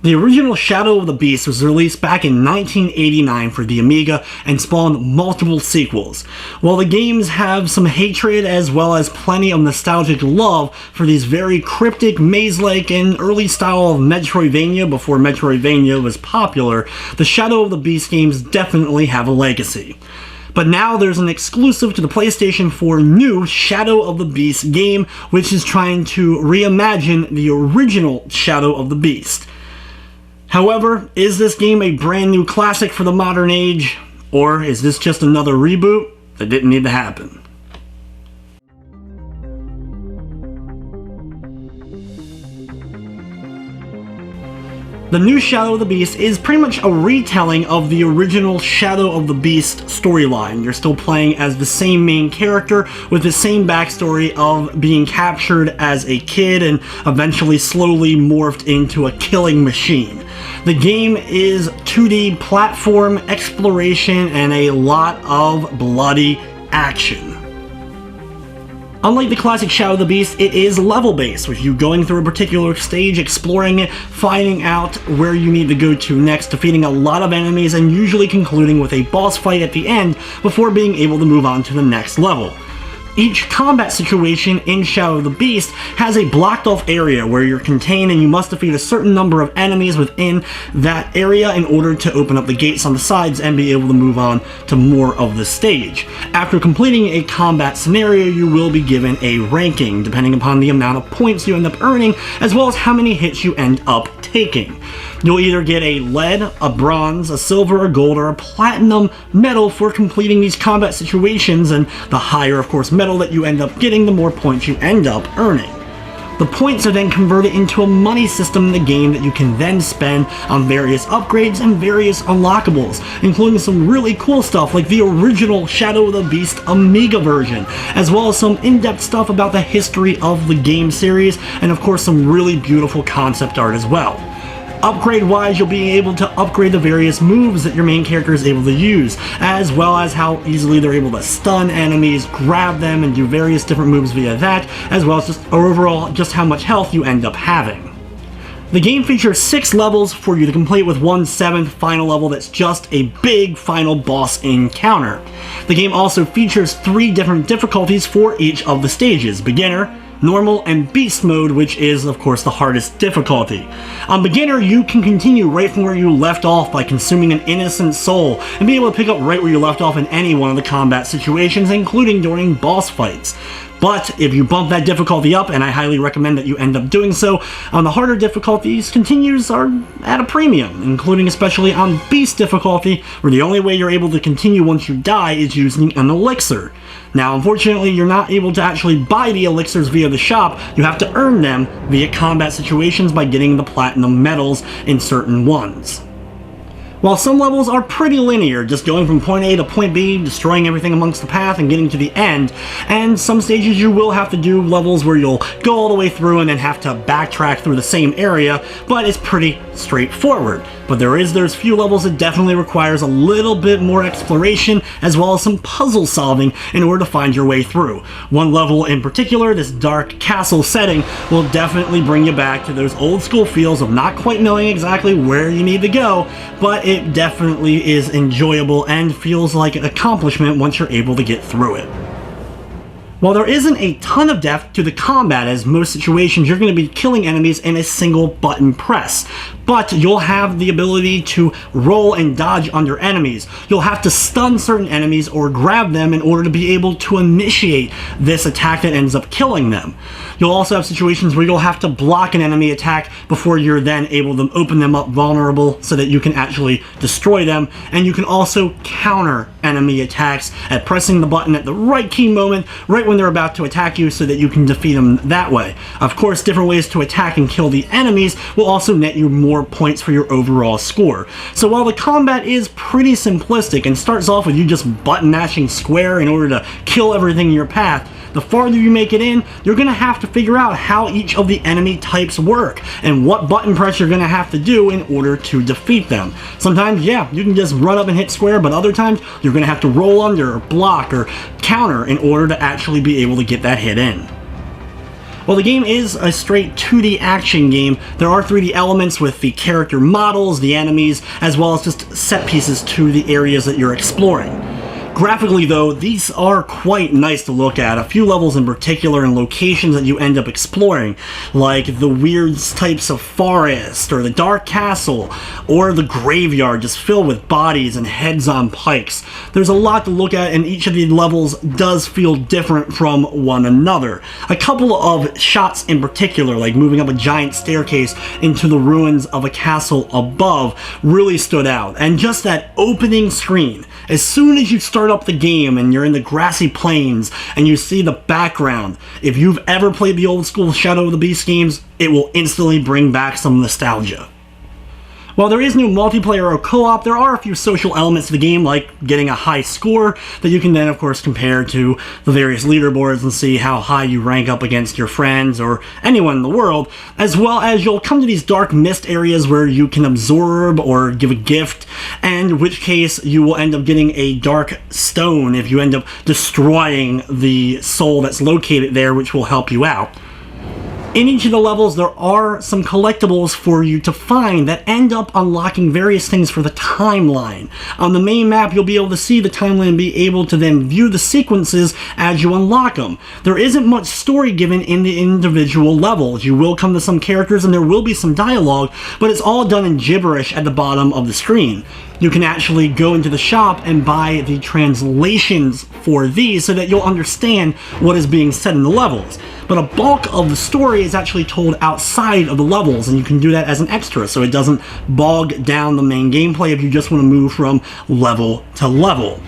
The original Shadow of the Beast was released back in 1989 for the Amiga and spawned multiple sequels. While the games have some hatred as well as plenty of nostalgic love for these very cryptic, maze-like, and early style of Metroidvania before Metroidvania was popular, the Shadow of the Beast games definitely have a legacy. But now there's an exclusive to the PlayStation 4 new Shadow of the Beast game, which is trying to reimagine the original Shadow of the Beast. However, is this game a brand new classic for the modern age, or is this just another reboot that didn't need to happen? The new Shadow of the Beast is pretty much a retelling of the original Shadow of the Beast storyline. You're still playing as the same main character with the same backstory of being captured as a kid and eventually slowly morphed into a killing machine. The game is 2D platform exploration and a lot of bloody action. Unlike the classic Shadow of the Beast, it is level-based, with you going through a particular stage, exploring it, finding out where you need to go to next, defeating a lot of enemies, and usually concluding with a boss fight at the end before being able to move on to the next level. Each combat situation in Shadow of the Beast has a blocked off area where you're contained and you must defeat a certain number of enemies within that area in order to open up the gates on the sides and be able to move on to more of the stage. After completing a combat scenario, you will be given a ranking depending upon the amount of points you end up earning as well as how many hits you end up taking. You'll either get a lead, a bronze, a silver, a gold, or a platinum medal for completing these combat situations, and the higher, of course, medal that you end up getting, the more points you end up earning. The points are then converted into a money system in the game that you can then spend on various upgrades and various unlockables, including some really cool stuff like the original Shadow of the Beast Amiga version, as well as some in-depth stuff about the history of the game series, and of course some really beautiful concept art as well. Upgrade-wise, you'll be able to upgrade the various moves that your main character is able to use, as well as how easily they're able to stun enemies, grab them, and do various different moves via that, as well as just overall just how much health you end up having. The game features 6 levels for you to complete, with one 7th final level that's just a big final boss encounter. The game also features 3 different difficulties for each of the stages: beginner, normal, and beast mode, which is of course the hardest difficulty. On beginner, you can continue right from where you left off by consuming an innocent soul and be able to pick up right where you left off in any one of the combat situations, including during boss fights. But if you bump that difficulty up, and I highly recommend that you end up doing so, on the harder difficulties, continues are at a premium, including especially on beast difficulty, where the only way you're able to continue once you die is using an elixir. Now, unfortunately, you're not able to actually buy the elixirs via the shop. You have to earn them via combat situations by getting the platinum medals in certain ones. While some levels are pretty linear, just going from point A to point B, destroying everything amongst the path and getting to the end, and some stages you will have to do levels where you'll go all the way through and then have to backtrack through the same area, but it's pretty straightforward. But there's few levels that definitely requires a little bit more exploration as well as some puzzle solving in order to find your way through. One level in particular, this dark castle setting, will definitely bring you back to those old school feels of not quite knowing exactly where you need to go, but it definitely is enjoyable and feels like an accomplishment once you're able to get through it. While there isn't a ton of depth to the combat, as most situations you're going to be killing enemies in a single button press, but you'll have the ability to roll and dodge under enemies. You'll have to stun certain enemies or grab them in order to be able to initiate this attack that ends up killing them. You'll also have situations where you'll have to block an enemy attack before you're then able to open them up vulnerable so that you can actually destroy them, and you can also counter enemy attacks at pressing the button at the right key moment, right when they're about to attack you, so that you can defeat them that way. Of course, different ways to attack and kill the enemies will also net you more points for your overall score. So while the combat is pretty simplistic and starts off with you just button mashing square in order to kill everything in your path, the farther you make it in, you're going to have to figure out how each of the enemy types work and what button press you're going to have to do in order to defeat them. Sometimes, yeah, you can just run up and hit square, but other times you're going to have to roll under or block or counter in order to actually be able to get that hit in. While the game is a straight 2D action game, there are 3D elements with the character models, the enemies, as well as just set pieces to the areas that you're exploring. Graphically though, these are quite nice to look at, a few levels in particular and locations that you end up exploring, like the weird types of forest, or the dark castle, or the graveyard just filled with bodies and heads on pikes. There's a lot to look at, and each of the levels does feel different from one another. A couple of shots in particular, like moving up a giant staircase into the ruins of a castle above, really stood out. And just that opening screen, as soon as you start up the game and you're in the grassy plains and you see the background, if you've ever played the old school Shadow of the Beast games, it will instantly bring back some nostalgia. While there is no multiplayer or co-op, there are a few social elements to the game, like getting a high score that you can then of course compare to the various leaderboards and see how high you rank up against your friends or anyone in the world, as well as you'll come to these dark mist areas where you can absorb or give a gift, and in which case you will end up getting a dark stone if you end up destroying the soul that's located there, which will help you out. In each of the levels, there are some collectibles for you to find that end up unlocking various things for the timeline. On the main map, you'll be able to see the timeline and be able to then view the sequences as you unlock them. There isn't much story given in the individual levels. You will come to some characters and there will be some dialogue, but it's all done in gibberish at the bottom of the screen. You can actually go into the shop and buy the translations for these so that you'll understand what is being said in the levels. But a bulk of the story is actually told outside of the levels, and you can do that as an extra so it doesn't bog down the main gameplay if you just want to move from level to level.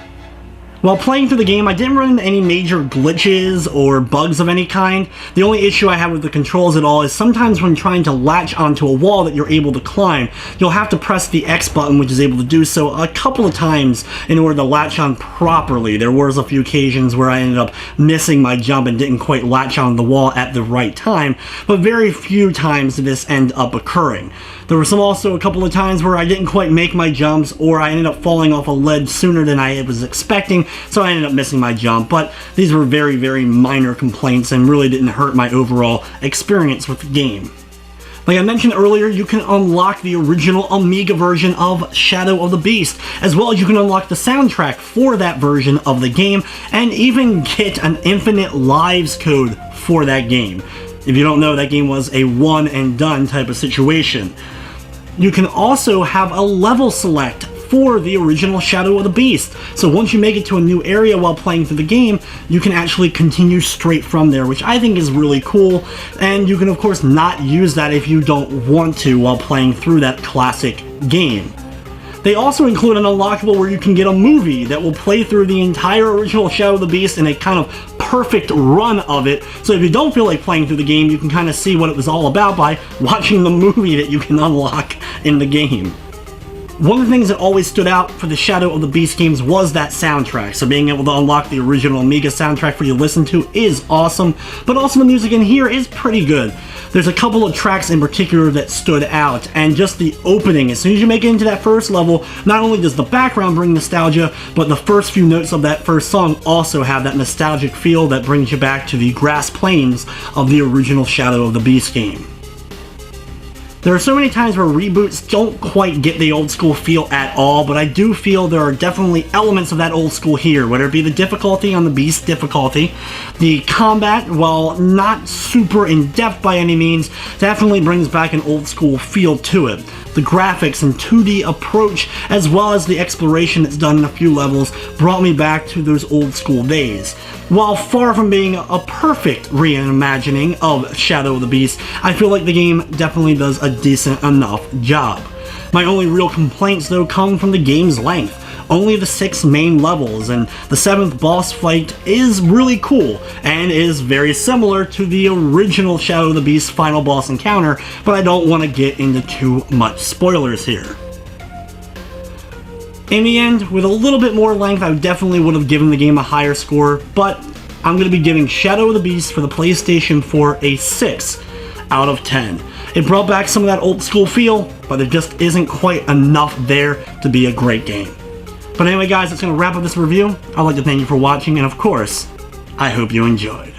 While playing through the game, I didn't run into any major glitches or bugs of any kind. The only issue I have with the controls at all is sometimes when trying to latch onto a wall that you're able to climb, you'll have to press the X button, which is able to do so a couple of times in order to latch on properly. There was a few occasions where I ended up missing my jump and didn't quite latch on the wall at the right time, but very few times did this end up occurring. There were also a couple of times where I didn't quite make my jumps, or I ended up falling off a ledge sooner than I was expecting, so I ended up missing my jump, but these were very, very minor complaints and really didn't hurt my overall experience with the game. Like I mentioned earlier, you can unlock the original Amiga version of Shadow of the Beast, as well as you can unlock the soundtrack for that version of the game, and even get an infinite lives code for that game. If you don't know, that game was a one and done type of situation. You can also have a level select for the original Shadow of the Beast. So once you make it to a new area while playing through the game, you can actually continue straight from there, which I think is really cool. And you can of course not use that if you don't want to while playing through that classic game. They also include an unlockable where you can get a movie that will play through the entire original Shadow of the Beast in a kind of perfect run of it. So if you don't feel like playing through the game, you can kind of see what it was all about by watching the movie that you can unlock in the game. One of the things that always stood out for the Shadow of the Beast games was that soundtrack, so being able to unlock the original Amiga soundtrack for you to listen to is awesome, but also the music in here is pretty good. There's a couple of tracks in particular that stood out, and just the opening, as soon as you make it into that first level, not only does the background bring nostalgia, but the first few notes of that first song also have that nostalgic feel that brings you back to the grass plains of the original Shadow of the Beast game. There are so many times where reboots don't quite get the old school feel at all, but I do feel there are definitely elements of that old school here, whether it be the difficulty on the Beast difficulty, the combat, while not super in-depth by any means, definitely brings back an old school feel to it. The graphics and 2D approach, as well as the exploration that's done in a few levels, brought me back to those old school days. While far from being a perfect reimagining of Shadow of the Beast, I feel like the game definitely does a decent enough job. My only real complaints though come from the game's length. Only the 6 main levels, and the 7th boss fight is really cool, and is very similar to the original Shadow of the Beast final boss encounter, but I don't want to get into too much spoilers here. In the end, with a little bit more length, I definitely would have given the game a higher score, but I'm going to be giving Shadow of the Beast for the PlayStation 4 a 6 out of 10. It brought back some of that old school feel, but there just isn't quite enough there to be a great game. But anyway guys, that's going to wrap up this review. I'd like to thank you for watching, and of course, I hope you enjoyed.